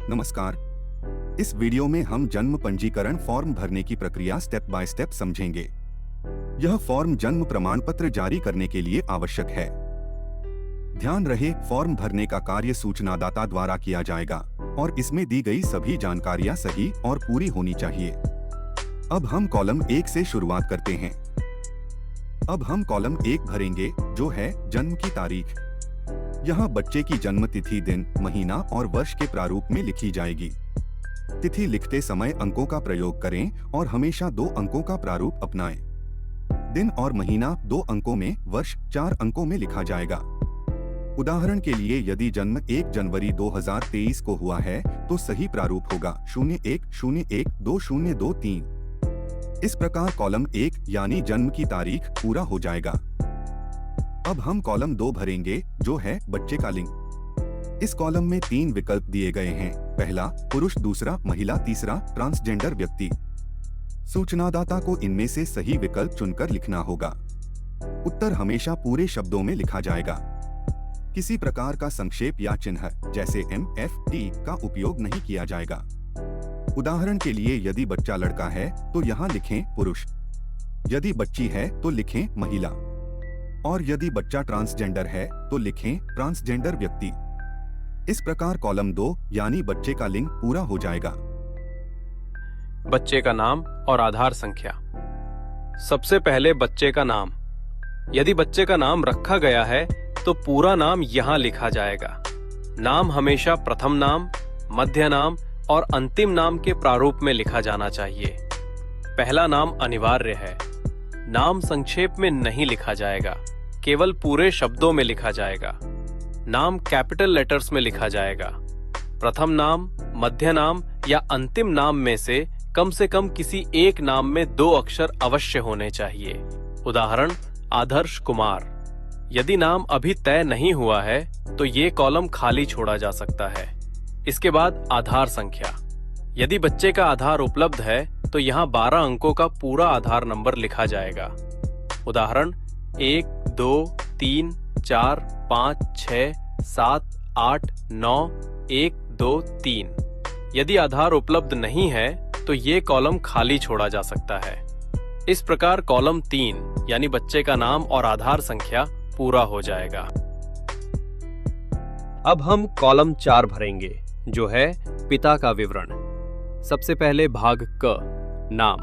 नमस्कार। इस वीडियो में हम जन्म पंजीकरण फॉर्म भरने की प्रक्रिया स्टेप बाय स्टेप समझेंगे। यह फॉर्म जन्म प्रमाण पत्र जारी करने के लिए आवश्यक है। ध्यान रहे, फॉर्म भरने का कार्य सूचनादाता द्वारा किया जाएगा और इसमें दी गई सभी जानकारियां सही और पूरी होनी चाहिए। अब हम कॉलम 1 से शुरुआत करते हैं। अब हम कॉलम 1 भरेंगे, जो है जन्म की तारीख। यहाँ बच्चे की जन्म तिथि दिन, महीना और वर्ष के प्रारूप में लिखी जाएगी। तिथि लिखते समय अंकों का प्रयोग करें और हमेशा 2 अंकों का प्रारूप अपनाएं। दिन और महीना 2 अंकों में, वर्ष 4 अंकों में लिखा जाएगा। उदाहरण के लिए, यदि जन्म 1 जनवरी 2023 को हुआ है तो सही प्रारूप होगा 01012023। इस प्रकार कॉलम 1 यानी जन्म की तारीख पूरा हो जाएगा। अब हम कॉलम 2 भरेंगे, जो है बच्चे का लिंग। इस कॉलम में 3 विकल्प दिए गए हैं। पहला पुरुष, दूसरा महिला, तीसरा ट्रांसजेंडर व्यक्ति। सूचनादाता को इनमें से सही विकल्प चुनकर लिखना होगा। उत्तर हमेशा पूरे शब्दों में लिखा जाएगा। किसी प्रकार का संक्षेप या चिन्ह जैसे MFT का उपयोग नहीं किया जाएगा। उदाहरण के लिए, यदि बच्चा लड़का है तो यहाँ लिखें पुरुष, यदि बच्ची है तो लिखें महिला, और यदि बच्चा ट्रांसजेंडर है तो लिखें ट्रांसजेंडर व्यक्ति। इस प्रकार कॉलम 2 यानी बच्चे का लिंग पूरा हो जाएगा। बच्चे का नाम और आधार संख्या। सबसे पहले बच्चे का नाम। यदि बच्चे का नाम रखा गया है तो पूरा नाम यहाँ लिखा जाएगा। नाम हमेशा प्रथम नाम, मध्य नाम और अंतिम नाम के प्रारूप में लिखा जाना चाहिए। पहला नाम अनिवार्य है। नाम संक्षेप में नहीं लिखा जाएगा, केवल पूरे शब्दों में लिखा जाएगा। नाम कैपिटल लेटर्स में लिखा जाएगा। प्रथम नाम, मध्य नाम या अंतिम नाम में से कम किसी एक नाम में 2 अक्षर अवश्य होने चाहिए। उदाहरण, आदर्श कुमार। यदि नाम अभी तय नहीं हुआ है तो ये कॉलम खाली छोड़ा जा सकता है। इसके बाद आधार संख्या। यदि बच्चे का आधार उपलब्ध है तो यहाँ 12 अंकों का पूरा आधार नंबर लिखा जाएगा। उदाहरण, 1 2 3 4 5 6 7 8 9 1 2 3। यदि आधार उपलब्ध नहीं है तो ये कॉलम खाली छोड़ा जा सकता है। इस प्रकार कॉलम 3 यानी बच्चे का नाम और आधार संख्या पूरा हो जाएगा। अब हम कॉलम 4 भरेंगे, जो है पिता का विवरण। सबसे पहले भाग क, नाम।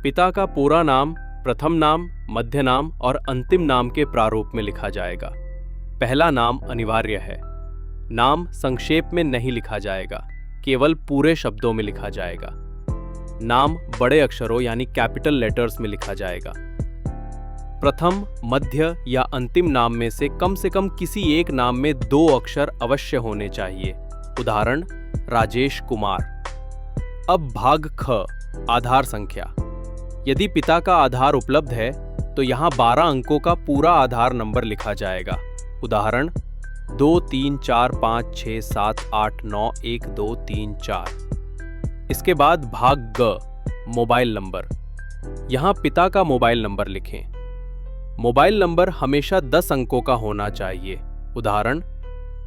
पिता का पूरा नाम प्रथम नाम, मध्य नाम और अंतिम नाम के प्रारूप में लिखा जाएगा। पहला नाम अनिवार्य है। नाम संक्षेप में नहीं लिखा जाएगा, केवल पूरे शब्दों में लिखा जाएगा। नाम बड़े अक्षरों यानी कैपिटल लेटर्स में लिखा जाएगा। प्रथम, मध्य या अंतिम नाम में से कम किसी एक नाम में 2 अक्षर अवश्य होने चाहिए। उदाहरण, राजेश कुमार। अब भाग ख, आधार संख्या। यदि पिता का आधार उपलब्ध है तो यहाँ 12 अंकों का पूरा आधार नंबर लिखा जाएगा। उदाहरण, 2 3 4 5 6 7 8 9 1 2 3 4। इसके बाद भाग ग, मोबाइल नंबर। यहाँ पिता का मोबाइल नंबर लिखें। मोबाइल नंबर हमेशा 10 अंकों का होना चाहिए। उदाहरण,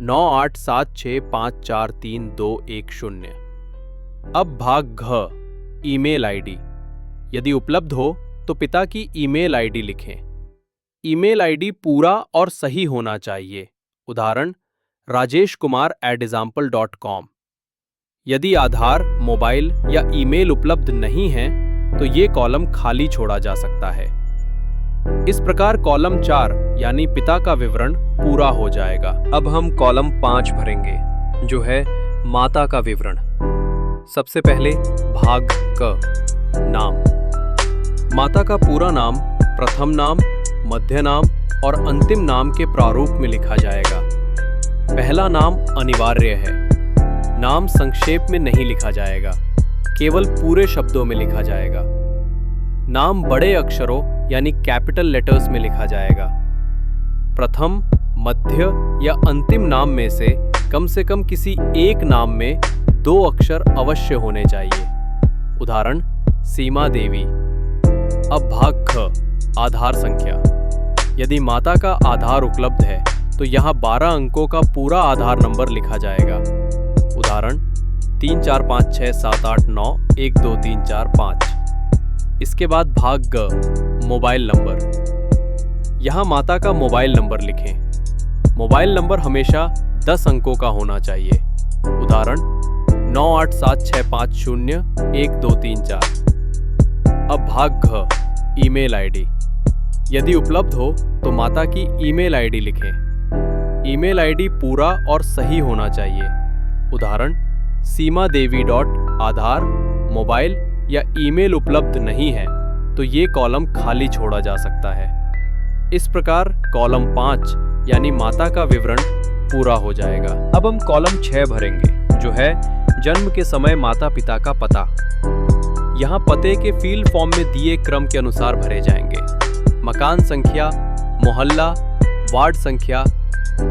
9876543210। अब भाग घ, ईमेल आईडी। यदि उपलब्ध हो तो पिता की ईमेल आईडी लिखें। ईमेल आईडी पूरा और सही होना चाहिए। उदाहरण, rajeshkumar@example.com। यदि आधार, मोबाइल या ईमेल उपलब्ध नहीं है तो ये कॉलम खाली छोड़ा जा सकता है। इस प्रकार कॉलम 4 यानी पिता का विवरण पूरा हो जाएगा। अब हम कॉलम 5 भरेंगे, जो है माता का विवरण। सबसे पहले भाग क, नाम। माता का पूरा नाम प्रथम नाम, मध्य नाम और अंतिम नाम के प्रारूप में लिखा जाएगा। पहला नाम अनिवार्य है। नाम संक्षेप में नहीं लिखा जाएगा, केवल पूरे शब्दों में लिखा जाएगा। नाम बड़े अक्षरों यानी कैपिटल लेटर्स में लिखा जाएगा। प्रथम, मध्य या अंतिम नाम में से कम किसी एक नाम में 2 अक्षर अवश्य होने चाहिए। उदाहरण, सीमा देवी। अब भाग ख, आधार संख्या। यदि माता का आधार उपलब्ध है तो यहाँ 12 अंकों का पूरा आधार नंबर लिखा जाएगा। उदाहरण, 345678912345। इसके बाद भाग ग, मोबाइल नंबर। यहाँ माता का मोबाइल नंबर लिखें। मोबाइल नंबर हमेशा 10 अंकों का होना चाहिए। उदाहरण 9876501234। अब भाग घ, ईमेल आईडी। यदि उपलब्ध हो तो माता की ईमेल आईडी लिखें। ईमेल आईडी पूरा और सही होना चाहिए। उदाहरण seemadevi.aadhar। मोबाइल या ईमेल उपलब्ध नहीं है तो ये कॉलम खाली छोड़ा जा सकता है। इस प्रकार कॉलम 5 यानी माता का विवरण पूरा हो जाएगा। अब हम कॉलम 6 भरेंगे, जो है जन्म के समय माता पिता का पता। यहाँ पते के फील्ड फॉर्म में दिए क्रम के अनुसार भरे जाएंगे। मकान संख्या, मोहल्ला, वार्ड संख्या,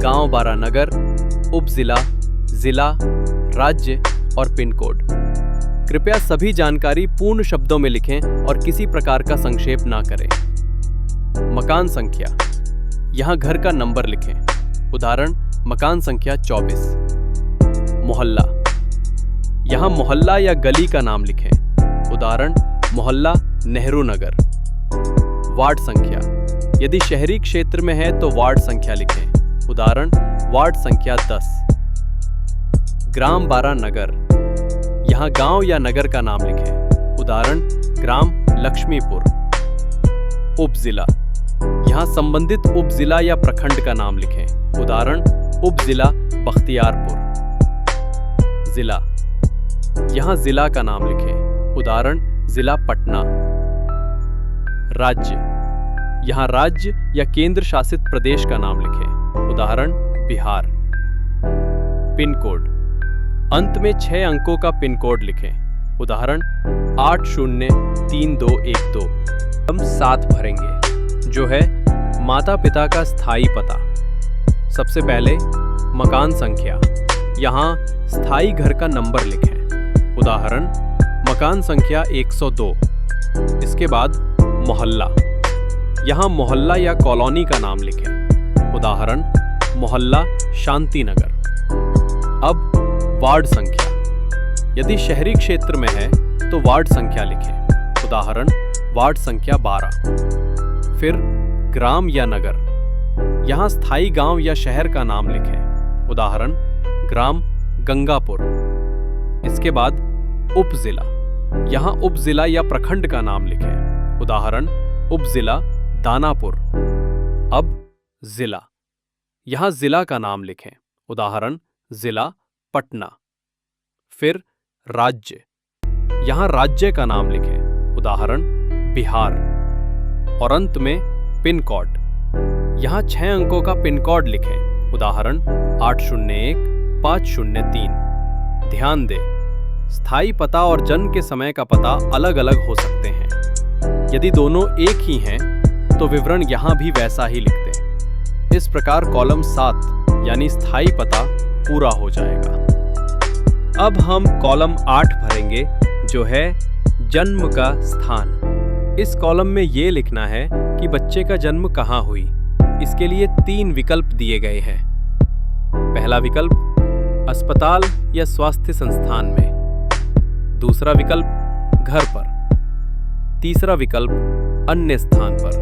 गांव बारानगर, उपजिला, जिला, राज्य और पिन कोड। कृपया सभी जानकारी पूर्ण शब्दों में लिखें और किसी प्रकार का संक्षेप ना करें। मकान संख्या, यहाँ घर का नंबर लिखें। उदाहरण मकान संख्या 24। मोहल्ला, यहाँ मोहल्ला या गली का नाम लिखें। उदाहरण मोहल्ला नेहरू नगर। वार्ड संख्या, यदि शहरी क्षेत्र में है तो वार्ड संख्या लिखें। उदाहरण वार्ड संख्या 10। ग्राम बारानगर, यहाँ गांव या नगर का नाम लिखें। उदाहरण ग्राम लक्ष्मीपुर। उपजिला, यहाँ संबंधित उपजिला या प्रखंड का नाम लिखें। उदाहरण उपजिला बख्तियारपुर। जिला, यहाँ जिला का नाम लिखें। उदाहरण जिला पटना। राज्य, यहाँ राज्य या केंद्र शासित प्रदेश का नाम लिखें। उदाहरण बिहार। पिन कोड, अंत में 6 अंकों का पिन कोड लिखें। उदाहरण 803212। हम 7 भरेंगे, जो है माता पिता का स्थायी पता। सबसे पहले मकान संख्या, यहाँ स्थायी घर का नंबर लिखें। उदाहरण मकान संख्या 102। इसके बाद मोहल्ला, यहाँ मोहल्ला या कॉलोनी का नाम लिखें। उदाहरण मोहल्ला शांति नगर। अब वार्ड संख्या, यदि शहरी क्षेत्र में है तो वार्ड संख्या लिखें। उदाहरण वार्ड संख्या 12। फिर ग्राम या नगर, यहाँ स्थायी गांव या शहर का नाम लिखें। उदाहरण ग्राम गंगापुर। इसके बाद उपजिला, यहाँ उपजिला या प्रखंड का नाम लिखें। उदाहरण उपजिला दानापुर। अब जिला, यहाँ जिला का नाम लिखें। उदाहरण जिला पटना। फिर राज्य, यहाँ राज्य का नाम लिखें। उदाहरण बिहार। और अंत में पिन कोड, यहाँ 6 अंकों का पिन कोड लिखें। उदाहरण 801503। ध्यान दें, स्थायी पता और जन्म के समय का पता अलग अलग हो सकते हैं। यदि दोनों एक ही हैं तो विवरण यहाँ भी वैसा ही लिखते हैं। इस प्रकार कॉलम 7 यानी स्थायी पता पूरा हो जाएगा। अब हम कॉलम 8 भरेंगे, जो है जन्म का स्थान। इस कॉलम में ये लिखना है कि बच्चे का जन्म कहाँ हुई। इसके लिए 3 विकल्प दिए गए हैं। पहला विकल्प अस्पताल या स्वास्थ्य संस्थान में। दूसरा विकल्प घर पर। तीसरा विकल्प अन्य स्थान पर।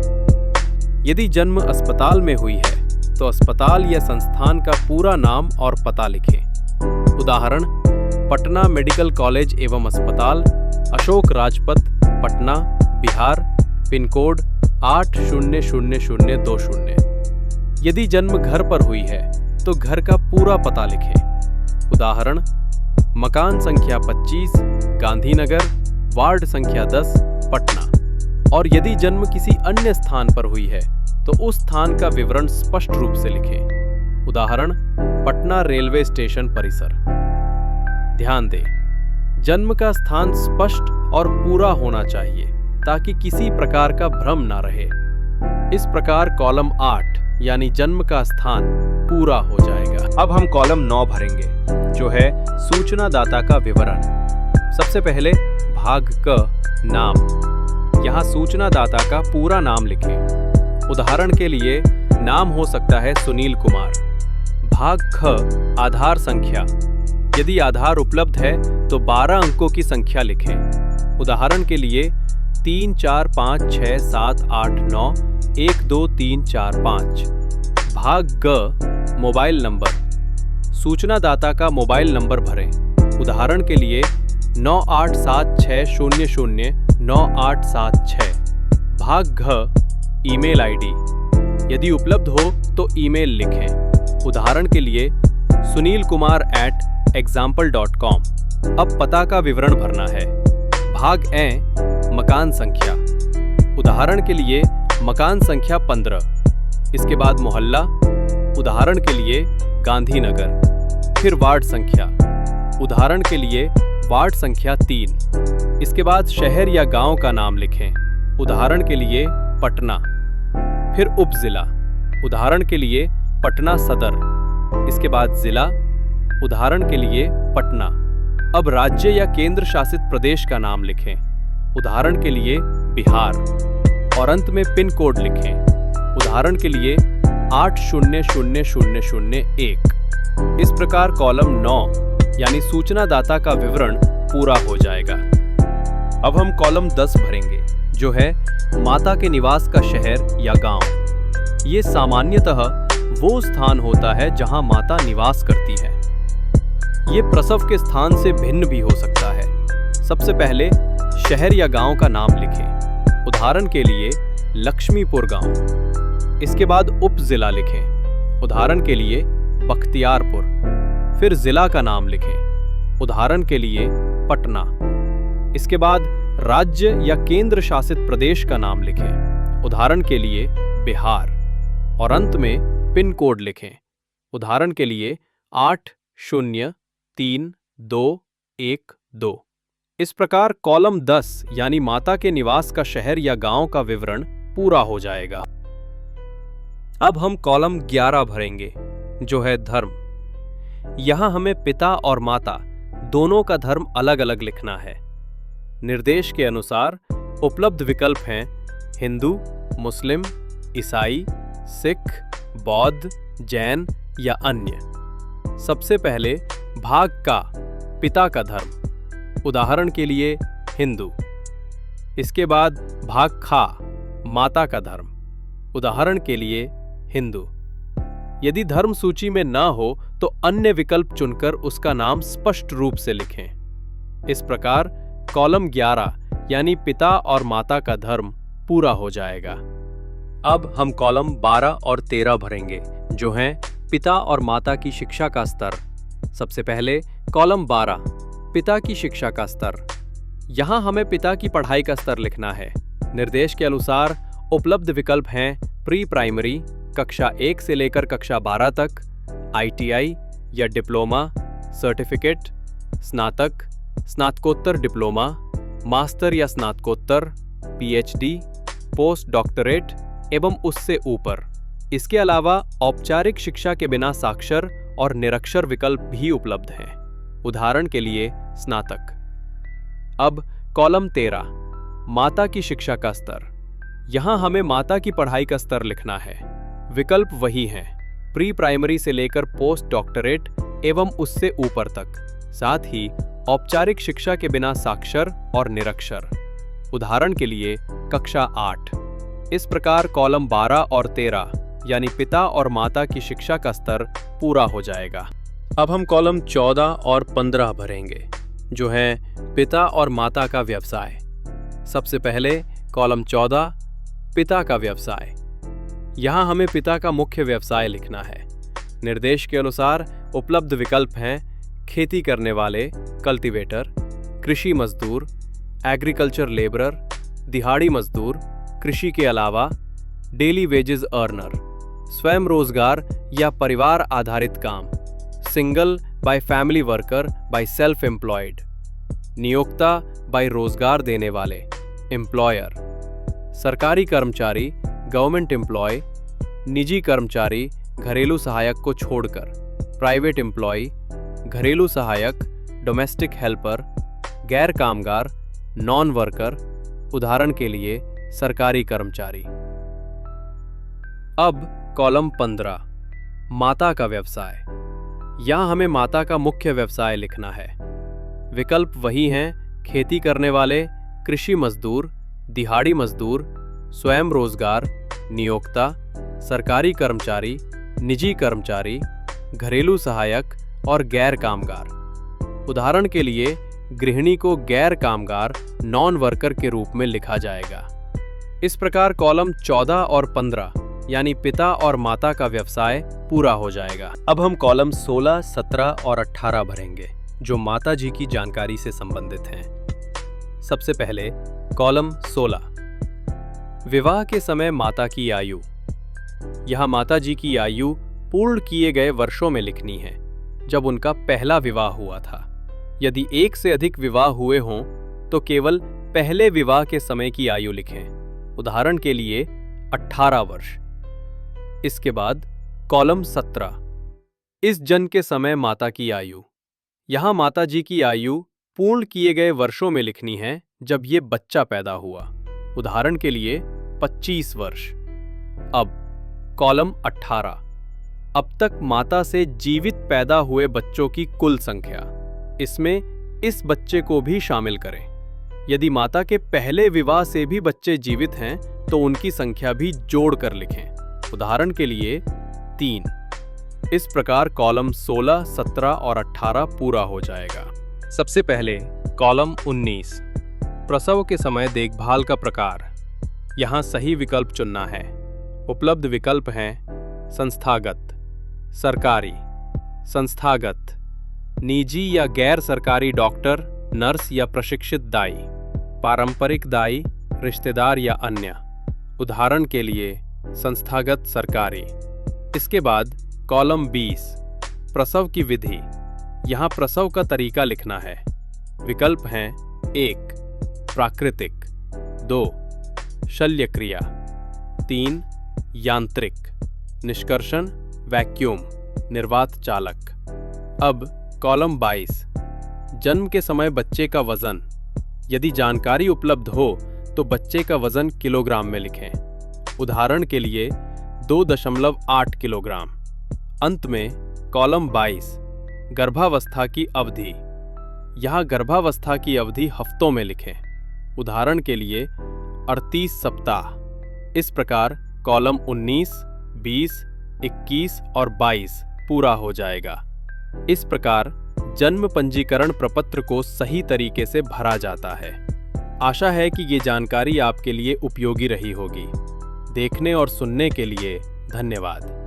यदि जन्म अस्पताल में हुई है तो अस्पताल या संस्थान का पूरा नाम और पता लिखें। उदाहरण पटना मेडिकल कॉलेज एवं अस्पताल, अशोक राजपथ, पटना, बिहार, पिन कोड 800020। यदि जन्म घर पर हुई है तो घर का पूरा पता लिखें। उदाहरण मकान संख्या 25, गांधीनगर, वार्ड संख्या 10, पटना। और यदि जन्म किसी अन्य स्थान पर हुई है तो उस स्थान का विवरण स्पष्ट रूप से लिखें। उदाहरण पटना रेलवे स्टेशन परिसर। ध्यान दें, जन्म का स्थान स्पष्ट और पूरा होना चाहिए ताकि किसी प्रकार का भ्रम ना रहे। इस प्रकार कॉलम 8 यानी जन्म का स्थान पूरा हो जाएगा। अब हम कॉलम 9 भरेंगे, जो है सूचना दाता का विवरण। सबसे पहले भाग क, नाम। यहाँ सूचना दाता का पूरा नाम लिखें। उदाहरण के लिए नाम हो सकता है सुनील कुमार। भाग ख, आधार संख्या। यदि आधार उपलब्ध है तो 12 अंकों की संख्या लिखें। उदाहरण के लिए 3 4 5 6 7 8 9 1 2 3 4 5। भाग ग, मोबाइल नंबर। सूचनादाता का मोबाइल नंबर भरें। उदाहरण के लिए 9876009876। भाग घ, ईमेल आईडी। यदि उपलब्ध हो तो ईमेल लिखें। उदाहरण के लिए sunilkumar@example.com। अब पता का विवरण भरना है। भाग ए, मकान संख्या। उदाहरण के लिए मकान संख्या 15। इसके बाद मोहल्ला, उदाहरण के लिए गांधीनगर। फिर वार्ड संख्या, उदाहरण के लिए वार्ड संख्या 3। इसके बाद शहर या गांव का नाम लिखें। उदाहरण के लिए पटना। फिर उपजिला, उदाहरण के लिए पटना सदर। इसके बाद जिला, उदाहरण के लिए पटना। अब राज्य या केंद्र शासित प्रदेश का नाम लिखें। उदाहरण के लिए बिहार। और अंत में पिन कोड लिखें। उदाहरण के लिए 800001। इस प्रकार कॉलम 9 यानी सूचनादाता का विवरण पूरा हो जाएगा। अब हम कॉलम 10 भरेंगे, जो है माता के निवास का शहर या गांव। ये सामान्यतः वो स्थान होता है जहां माता निवास करती है। ये प्रसव के स्थान से भिन्न भी हो सकता है। सबसे पहले शहर या गांव का नाम लिखें। उदाहरण के लिए लक्ष्मीपुर गांव। इसके बाद उपजिला लिखें। उदाहरण के लिए बख्तियारपुर। फिर जिला का नाम लिखें। उदाहरण के लिए पटना। इसके बाद राज्य या केंद्र शासित प्रदेश का नाम लिखें। उदाहरण के लिए बिहार। और अंत में पिन कोड लिखें। उदाहरण के लिए 803212। इस प्रकार कॉलम 10 यानी माता के निवास का शहर या गांव का विवरण पूरा हो जाएगा। अब हम कॉलम 11 भरेंगे, जो है धर्म। यहां हमें पिता और माता दोनों का धर्म अलग अलग लिखना है। निर्देश के अनुसार उपलब्ध विकल्प हैं हिंदू, मुस्लिम, ईसाई, सिख, बौद्ध, जैन या अन्य। सबसे पहले भाग का, पिता का धर्म। उदाहरण के लिए हिंदू। इसके बाद भाग खा, माता का धर्म। उदाहरण के लिए हिंदू। यदि धर्म सूची में ना हो तो अन्य विकल्प चुनकर उसका नाम स्पष्ट रूप से लिखें। इस प्रकार कॉलम 11 यानी पिता और माता का धर्म पूरा हो जाएगा। अब हम कॉलम 12 और 13 भरेंगे, जो हैं पिता और माता की शिक्षा का स्तर। सबसे पहले कॉलम 12, पिता की शिक्षा का स्तर। यहां हमें पिता की पढ़ाई का स्तर लिखना है। निर्देश के अनुसार उपलब्ध विकल्प हैं प्री प्राइमरी, कक्षा 1 से लेकर कक्षा 12 तक, ITI या डिप्लोमा, सर्टिफिकेट, स्नातक, स्नातकोत्तर डिप्लोमा, मास्टर या स्नातकोत्तर, PhD, पोस्ट डॉक्टरेट एवं उससे ऊपर। इसके अलावा औपचारिक शिक्षा के बिना साक्षर और निरक्षर विकल्प भी उपलब्ध हैं। उदाहरण के लिए स्नातक। अब कॉलम 13, माता की शिक्षा का स्तर। यहां हमें माता की पढ़ाई का स्तर लिखना है। विकल्प वही हैं, प्री प्राइमरी से लेकर पोस्ट डॉक्टरेट एवं उससे ऊपर तक, साथ ही औपचारिक शिक्षा के बिना साक्षर और निरक्षर। उदाहरण के लिए कक्षा 8। इस प्रकार कॉलम 12 और 13 यानी पिता और माता की शिक्षा का स्तर पूरा हो जाएगा। अब हम कॉलम 14 और 15 भरेंगे, जो है पिता और माता का व्यवसाय। सबसे पहले कॉलम 14, पिता का व्यवसाय। यहां हमें पिता का मुख्य व्यवसाय लिखना है। निर्देश के अनुसार उपलब्ध विकल्प हैं खेती करने वाले, कल्टीवेटर, कृषि मजदूर, एग्रीकल्चर लेबरर, दिहाड़ी मजदूर, कृषि के अलावा डेली वेजेस अर्नर, स्वयं रोजगार या परिवार आधारित काम, single by family worker by self employed, नियोक्ता बाय रोजगार देने वाले, एम्प्लॉयर, सरकारी कर्मचारी, गवर्नमेंट एम्प्लॉय, निजी कर्मचारी घरेलू सहायक को छोड़कर, प्राइवेट एम्प्लॉय, घरेलू सहायक, डोमेस्टिक हेल्पर, गैर कामगार, नॉन वर्कर, उदाहरण के लिए सरकारी कर्मचारी। अब कॉलम 15, माता का व्यवसाय। यहाँ हमें माता का मुख्य व्यवसाय लिखना है। विकल्प वही हैं खेती करने वाले, कृषि मजदूर, दिहाड़ी मजदूर, स्वयं रोजगार, नियोक्ता, सरकारी कर्मचारी, निजी कर्मचारी, घरेलू सहायक और गैर कामगार। उदाहरण के लिए गृहिणी को गैर कामगार नॉन वर्कर के रूप में लिखा जाएगा। इस प्रकार कॉलम 14 और 15 यानी पिता और माता का व्यवसाय पूरा हो जाएगा। अब हम कॉलम 16, 17 और 18 भरेंगे जो माता जी की जानकारी से संबंधित हैं। सबसे पहले कॉलम 16, विवाह के समय माता की आयु। यहाँ माता जी की आयु पूर्ण किए गए वर्षों में लिखनी है जब उनका पहला विवाह हुआ था। यदि एक से अधिक विवाह हुए हों तो केवल पहले विवाह के समय की आयु लिखें। उदाहरण के लिए 18 वर्ष। इसके बाद कॉलम 17, इस जन्म के समय माता की आयु। यहाँ माता जी की आयु पूर्ण किए गए वर्षों में लिखनी है जब ये बच्चा पैदा हुआ। उदाहरण के लिए 25 वर्ष। अब कॉलम 18, अब तक माता से जीवित पैदा हुए बच्चों की कुल संख्या। इसमें इस बच्चे को भी शामिल करें। यदि माता के पहले विवाह से भी बच्चे जीवित हैं तो उनकी संख्या भी जोड़कर लिखें। उदाहरण के लिए 3। इस प्रकार कॉलम 16, 17 और 18 पूरा हो जाएगा। सबसे पहले कॉलम 19, प्रसव के समय देखभाल का प्रकार। यहाँ सही विकल्प चुनना है। उपलब्ध विकल्प हैं संस्थागत, सरकारी, संस्थागत, निजी या गैर सरकारी डॉक्टर, नर्स या प्रशिक्षित दाई, पारंपरिक दाई, रिश्तेदार या अन्य। उदाहरण के लिए संस्थागत सरकारी। इसके बाद कॉलम 20, प्रसव की विधि। यहाँ प्रसव का तरीका लिखना है। विकल्प हैं 1. प्राकृतिक, 2. शल्य क्रिया, 3. यांत्रिक, निष्कर्षण, वैक्यूम, निर्वात चालक। अब कॉलम 22, जन्म के समय बच्चे का वजन। यदि जानकारी उपलब्ध हो तो बच्चे का वजन किलोग्राम में लिखें। उदाहरण के लिए 2.8 किलोग्राम। अंत में कॉलम 22, गर्भावस्था की अवधि। यहाँ गर्भावस्था की अवधि हफ्तों में लिखें। उदाहरण के लिए 38 सप्ताह। इस प्रकार कॉलम 19, 20, 21 और 22 पूरा हो जाएगा। इस प्रकार जन्म पंजीकरण प्रपत्र को सही तरीके से भरा जाता है। आशा है कि ये जानकारी आपके लिए उपयोगी रही होगी। देखने और सुनने के लिए धन्यवाद।